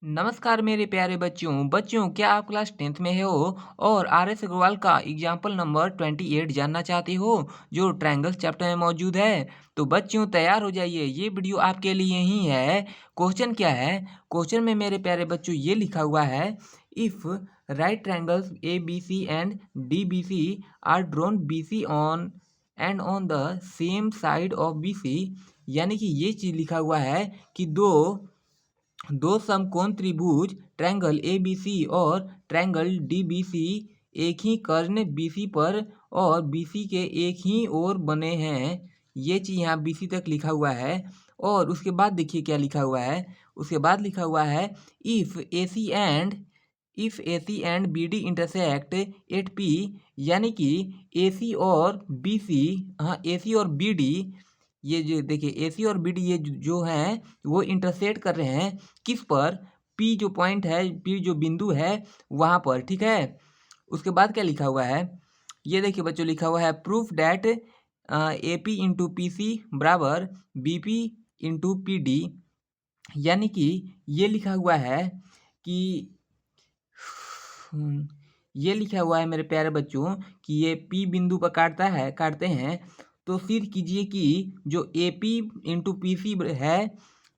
नमस्कार मेरे प्यारे बच्चों क्या आप क्लास 10th में हो और आर एस अग्रवाल का एग्जाम्पल नंबर 28 जानना चाहते हो जो ट्रायंगल्स चैप्टर में मौजूद है। तो बच्चों तैयार हो जाइए, ये वीडियो आपके लिए ही है। क्वेश्चन क्या है? क्वेश्चन में मेरे प्यारे बच्चों ये लिखा हुआ है, if right triangles A B C and D B C are drawn B C on and on the same side of B C. यानी कि ये चीज़ लिखा हुआ है कि दो समकोण त्रिभुज ट्रायंगल ABC और ट्रायंगल DBC एक ही कर्ण BC पर और BC के एक ही ओर बने हैं। ये चीज़ यहाँ BC तक लिखा हुआ है। और उसके बाद देखिए क्या लिखा हुआ है। उसके बाद लिखा हुआ है if AC and BD intersect at P। यानी कि AC और BC, हाँ AC और BD, ये जो देखिए AC और BD ये जो हैं वो इंटरसेक्ट कर रहे हैं किस पर? P जो पॉइंट है, P जो बिंदु है वहाँ पर, ठीक है। उसके बाद क्या लिखा हुआ है, ये देखिए बच्चों लिखा हुआ है proof that AP into PC बराबर BP इंटू PD। यानी कि ये लिखा हुआ है कि ये लिखा हुआ है मेरे प्यारे बच्चों कि ये P बिंदु पर काटते हैं तो सिद्ध कीजिए कि जो AP इंटू PC है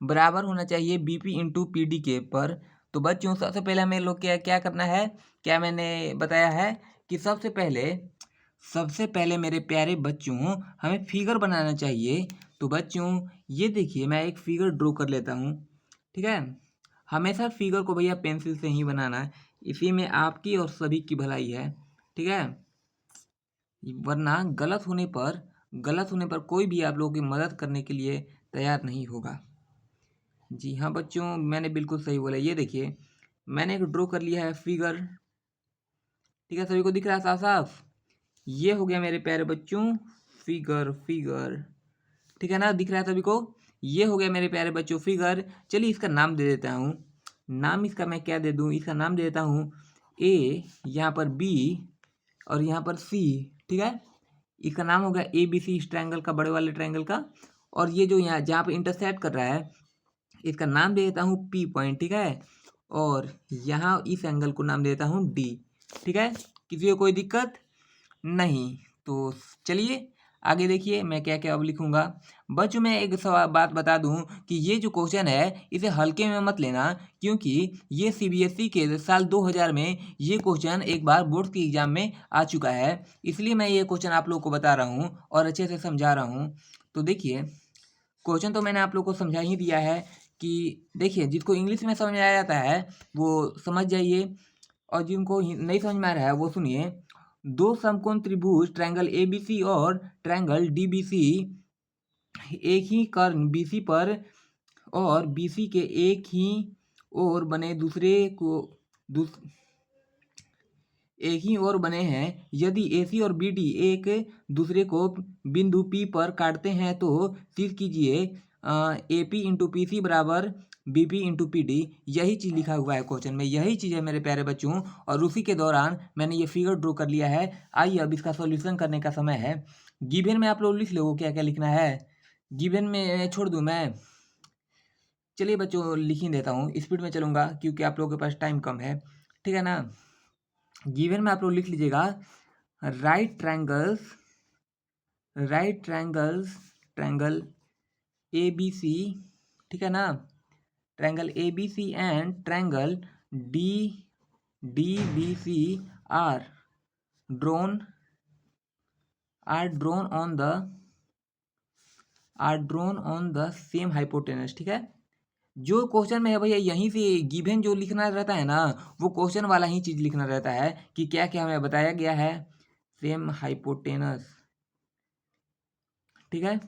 बराबर होना चाहिए BP इंटू PD के पर। तो बच्चों सबसे पहले हमें लोग क्या क्या करना है, क्या मैंने बताया है कि सबसे पहले मेरे प्यारे बच्चों हमें फिगर बनाना चाहिए। तो बच्चों ये देखिए मैं एक फिगर ड्रॉ कर लेता हूँ, ठीक है। हमेशा फिगर को भैया पेंसिल से ही बनाना है, इसी में आपकी और सभी की भलाई है, ठीक है। वरना गलत होने पर कोई भी आप लोगों की मदद करने के लिए तैयार नहीं होगा। जी हाँ बच्चों, मैंने बिल्कुल सही बोला। ये देखिए मैंने एक ड्रॉ कर लिया है फिगर, ठीक है। सभी को दिख रहा है साफ साफ? ये हो गया मेरे प्यारे बच्चों फिगर, ठीक है ना, दिख रहा है सभी को? ये हो गया मेरे प्यारे बच्चों फिगर। चलिए इसका नाम दे देता हूँ। नाम इसका मैं क्या दे दूँ? इसका नाम दे देता हूँ ए, यहाँ पर बी और यहाँ पर सी, ठीक है। इसका नाम हो गया ABC, इस ट्रायंगल का, बड़े वाले ट्रायंगल का। और ये जो यहाँ जहाँ पर इंटरसेक्ट कर रहा है इसका नाम दे देता हूँ P पॉइंट, ठीक है। और यहाँ इस एंगल को नाम देता हूँ D, ठीक है। किसी को कोई दिक्कत नहीं? तो चलिए आगे देखिए मैं क्या क्या अब लिखूंगा। बच्चों मैं एक सवाल बात बता दूं कि ये जो क्वेश्चन है इसे हल्के में मत लेना, क्योंकि ये CBSE के साल 2000 में ये क्वेश्चन एक बार बोर्ड के एग्जाम में आ चुका है। इसलिए मैं ये क्वेश्चन आप लोग को बता रहा हूँ और अच्छे से समझा रहा हूँ। तो देखिए क्वेश्चन तो मैंने आप लोग को समझा ही दिया है कि देखिए जिसको इंग्लिश में समझ आ जाता है वो समझ जाइए, और जिनको नहीं समझ में आ रहा है वो सुनिए। दो समकोण त्रिभुज ट्रायंगल ABC और ट्रायंगल DBC एक ही कर्ण BC पर और BC के एक ही ओर बने एक ही ओर बने हैं। यदि AC और BD एक दूसरे को बिंदु P पर काटते हैं तो सिद्ध कीजिए AP इंटू PC बराबर BP इंटू PD। यही चीज़ लिखा हुआ है क्वेश्चन में, यही चीज़ है मेरे प्यारे बच्चों। और उसी के दौरान मैंने ये फिगर ड्रॉ कर लिया है। आइए अब इसका सॉल्यूशन करने का समय है। गिवन में आप लोग लिख लो क्या क्या लिखना है। गिवन में छोड़ दूँ मैं? चलिए बच्चों लिख ही देता हूँ, स्पीड में चलूँगा क्योंकि आप लोगों के पास टाइम कम है, ठीक है ना। गिवन में आप लोग लिख लीजिएगा राइट ट्रायंगल ABC, ठीक है ना। Triangle ABC and triangle DBC are drawn on the same hypotenuse, ठीक है। जो क्वेश्चन में है भैया यहीं से गिवन जो लिखना रहता है ना वो क्वेश्चन वाला ही चीज़ लिखना रहता है कि क्या क्या हमें बताया गया है। सेम हाइपोटेनस, ठीक है।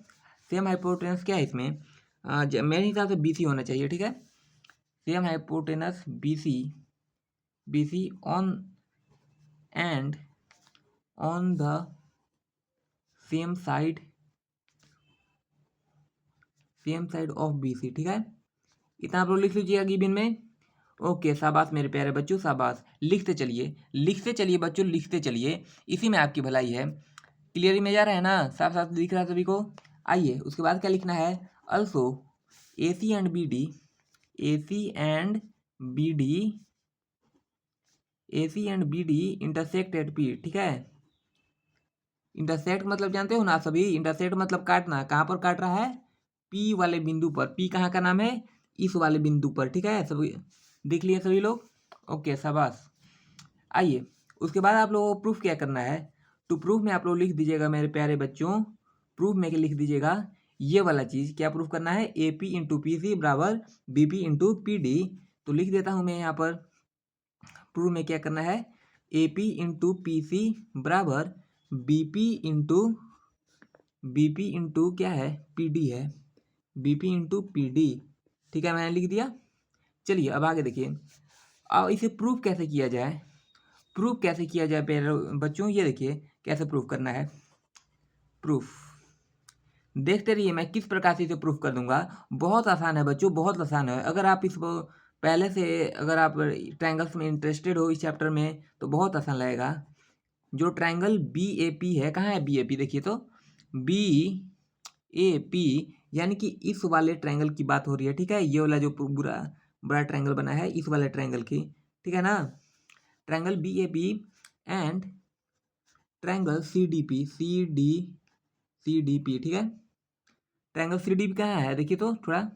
सेम हाइपोटेनस क्या है इसमें? मेरे हिसाब से BC होना चाहिए, ठीक है। Same hypotenuse BC on and on the same side of BC, ठीक है। इतना आप लोग लिख लीजिएगा गिवन में। ओके शाबाश मेरे प्यारे बच्चों शाबाश। लिखते चलिए बच्चों, लिखते चलिए, इसी में आपकी भलाई है। क्लियर इमेज आ रहा है ना, साफ साफ दिख रहा है सभी को? आइए उसके बाद क्या लिखना है। Also AC and BD B D, A C and B D intersect at P, ठीक है। इंटरसेक्ट मतलब जानते हो ना सभी, इंटरसेक्ट मतलब काटना, कहाँ पर काट रहा है, पी वाले बिंदु पर। पी कहाँ का नाम है, इस वाले बिंदु पर, ठीक है। सभी देख लिए सभी लोग, ओके शाबाश। आइए उसके बाद आप लोगों को प्रूफ क्या करना है, तो प्रूफ में आप लोग लिख दीजिएगा मेरे प्यारे बच्चों, प्रूफ में लिख दीजिएगा ये वाला चीज़, क्या प्रूफ करना है, A P into P C बराबर B P into P D. तो लिख देता हूँ मैं यहाँ पर, प्रूफ में क्या करना है, A P into P C बराबर बी पी इंटू क्या है, पी डी है, B P into P D, ठीक है, मैंने लिख दिया। चलिए अब आगे देखिए, अब इसे प्रूफ कैसे किया जाए, प्रूफ कैसे किया जाए प्यारे बच्चों, ये देखिए कैसे प्रूफ करना है। प्रूफ देखते रहिए, मैं किस प्रकार से इसे प्रूफ कर दूंगा। बहुत आसान है बच्चों, बहुत आसान है। अगर आप इस पहले से, अगर आप ट्रायंगल्स में इंटरेस्टेड हो इस चैप्टर में, तो बहुत आसान लगेगा। जो ट्रायंगल बी ए पी है, कहाँ है बी ए पी, देखिए तो बी ए पी, यानी कि इस वाले ट्रायंगल की बात हो रही है, ठीक है। ये वाला जो पूरा बड़ा ट्रायंगल बना है, इस वाले ट्रायंगल की, ठीक है ना। Triangle B A P and triangle C D P, C D P, ठीक है। ट्रायंगल सी डी पी कहाँ है, देखिए तो थोड़ा,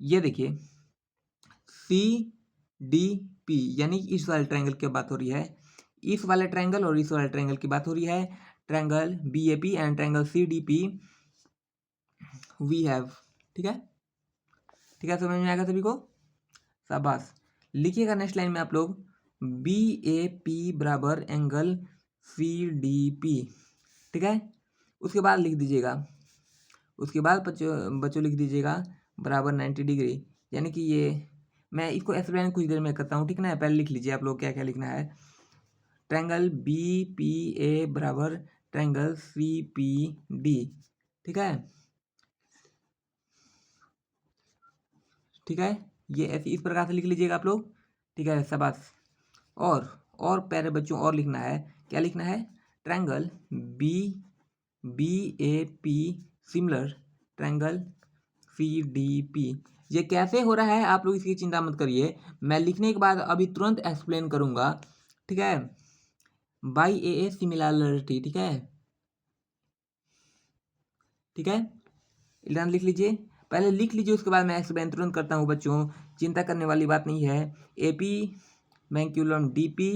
ये देखिए सी डी पी, यानी इस वाले ट्रायंगल की बात हो रही है, इस वाले ट्रायंगल और इस वाले ट्रायंगल की बात हो रही है। Triangle B A P and triangle C D P we have, ठीक है, ठीक है, समझ में आएगा सभी को, शाबाश। लिखिएगा नेक्स्ट लाइन में आप लोग, बी ए पी बराबर एंगल सी डी पी, ठीक है। उसके बाद लिख दीजिएगा, उसके बाद बच्चों लिख दीजिएगा बराबर 90 डिग्री, यानी कि ये, मैं इसको एक्सप्लेन कुछ देर में करता हूँ, ठीक ना। पहले लिख लीजिए आप लोग क्या क्या लिखना है। ट्रायंगल बी पी ए बराबर ट्रायंगल सी पी डी, ठीक है, ठीक है। ये ऐसे इस प्रकार से लिख लीजिएगा आप लोग, ठीक है, शाबाश। और प्यारे बच्चों और लिखना है, क्या लिखना है, triangle B A P similar triangle C D P. ये कैसे हो रहा है आप लोग इसकी चिंता मत करिए, मैं लिखने के बाद अभी तुरंत एक्सप्लेन करूंगा, ठीक है। बाई ए सिमिलरिटी, ठीक है, ठीक है, इधर लिख लीजिए, पहले लिख लीजिए, उसके बाद मैं एक्सप्लेन तुरंत करता हूँ बच्चों, चिंता करने वाली बात नहीं है। ए पी वैंक्यूलम डी पी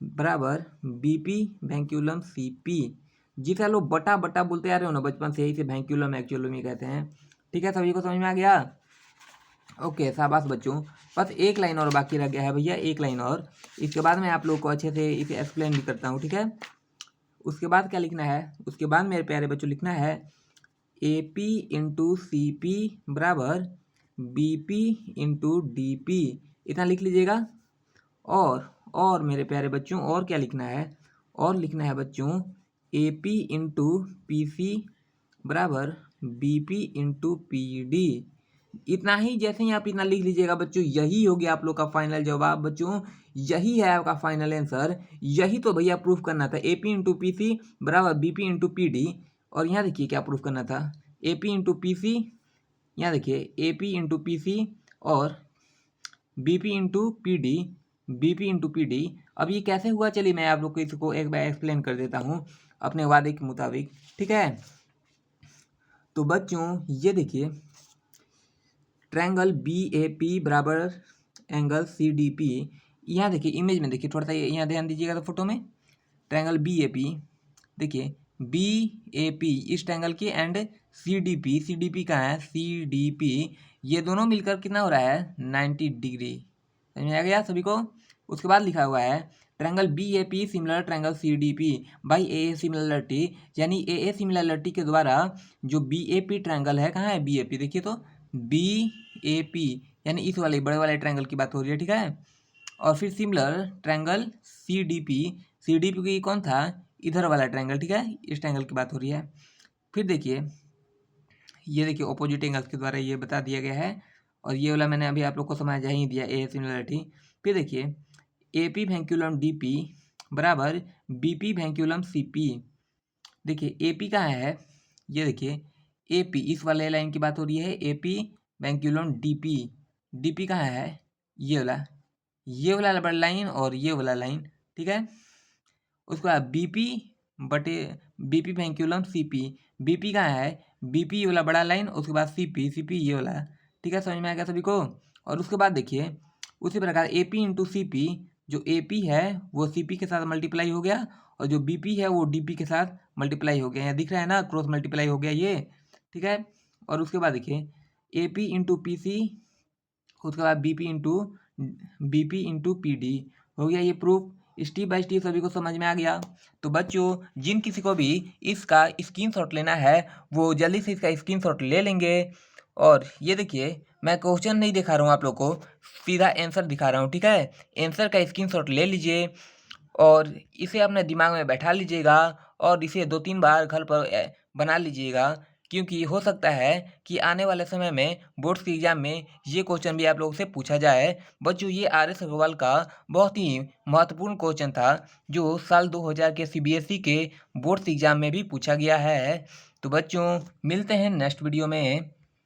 बराबर बी पी वैंक्यूलम सी पी। जिसे लोग बटा बटा बोलते आ रहे हो ना बचपन से, इसे वैंक्यूलम एक्चुअलम ही कहते हैं, ठीक है, सभी को समझ में आ गया, ओके शाबाश बच्चों। बस एक लाइन और बाकी रह गया है भैया, एक लाइन और, इसके बाद मैं आप लोग को अच्छे से इसे एक्सप्लेन भी करता हूँ, ठीक है। उसके बाद क्या लिखना है, उसके बाद मेरे प्यारे बच्चों लिखना है A P into C P बराबर B P into D P, इतना लिख लीजिएगा। और मेरे प्यारे बच्चों और क्या लिखना है, और लिखना है बच्चों A P into P C बराबर B P into P D. इतना ही, जैसे ही आप इतना लिख लीजिएगा बच्चों, यही हो गया आप लोग का फाइनल जवाब बच्चों, यही है आपका फाइनल आंसर। यही तो भैया प्रूफ करना था, A P into P C बराबर B P into P D. और यहाँ देखिए क्या प्रूफ करना था, A P into P C, यहाँ देखिए A P into P C और B P into P D, B P into P D. अब ये कैसे हुआ, चलिए मैं आप लोग को इसको एक बार एक्सप्लेन कर देता हूँ अपने वादे के मुताबिक, ठीक है। तो बच्चों ये देखिए, ट्रायंगल बी ए पी बराबर एंगल सी डी पी, यहाँ देखिए इमेज में देखिए, थोड़ा सा यहाँ ध्यान दीजिएगा तो फोटो में, ट्रायंगल बी ए पी, देखिए बी ए पी इस ट्रायंगल की एंड सी डी पी कहाँ है, सी डी पी, ये दोनों मिलकर कितना हो रहा है 90 डिग्री, समझ में आ गया सभी को। उसके बाद लिखा हुआ है triangle B A P similar triangle C D P by A similarity, यानी ए सिमिलरिटी के द्वारा जो बी ए पी ट्रायंगल है, कहाँ है बी ए पी, देखिए तो बी ए पी, यानी इस वाले बड़े वाले ट्रायंगल की बात हो रही है, ठीक है। और फिर similar triangle C D P की कौन था, इधर वाला ट्रायंगल, ठीक है, इस ट्रायंगल की बात हो रही है। फिर देखिए ये देखिए ऑपोजिट एंगल्स के द्वारा ये बता दिया गया है, और ये वाला मैंने अभी आप लोग को समझा ही दिया, ए सिमिलरिटी। फिर देखिए ए पी वैंक्यूलम डी पी बराबर बी पी वैंक्यूलम सी पी, देखिए ए पी कहाँ है, ये देखिए ए पी इस वाले लाइन की बात हो रही है, ए पी वैंक्यूलम डी पी कहाँ है, ये वाला बड़ा लाइन और ये वाला लाइन, ठीक है। उसके बाद बीपी बटे बीपी पेंक्यूलम सीपी, बीपी कहाँ है, बीपी ये वाला बड़ा लाइन, उसके बाद सीपी, सीपी ये वाला, ठीक है। समझ में आ गया सभी को। और उसके बाद देखिए उसी प्रकार एपी इंटू सीपी, जो एपी है वो सीपी के साथ मल्टीप्लाई हो गया और जो बीपी है वो डीपी के साथ मल्टीप्लाई हो गया। यहाँ दिख रहा है ना, क्रॉस मल्टीप्लाई हो गया ये, ठीक है। और उसके बाद देखिए एपी इंटू पी सी, उसके बाद बीपी इंटू पी डी हो गया ये प्रूफ। स्टेप बाय स्टेप सभी को समझ में आ गया। तो बच्चों जिन किसी को भी इसका स्क्रीनशॉट लेना है वो जल्दी से इसका स्क्रीनशॉट ले लेंगे। और ये देखिए मैं क्वेश्चन नहीं दिखा रहा हूँ आप लोग को, सीधा आंसर दिखा रहा हूँ, ठीक है। आंसर का स्क्रीनशॉट ले लीजिए और इसे अपने दिमाग में बैठा लीजिएगा और इसे 2-3 बार घर पर बना लीजिएगा, क्योंकि हो सकता है कि आने वाले समय में बोर्ड्स के एग्जाम में ये क्वेश्चन भी आप लोगों से पूछा जाए। बच्चों ये आर.एस. अग्रवाल का बहुत ही महत्वपूर्ण क्वेश्चन था जो साल 2000 के सीबीएसई के बोर्ड्स एग्जाम में भी पूछा गया है। तो बच्चों मिलते हैं नेक्स्ट वीडियो में।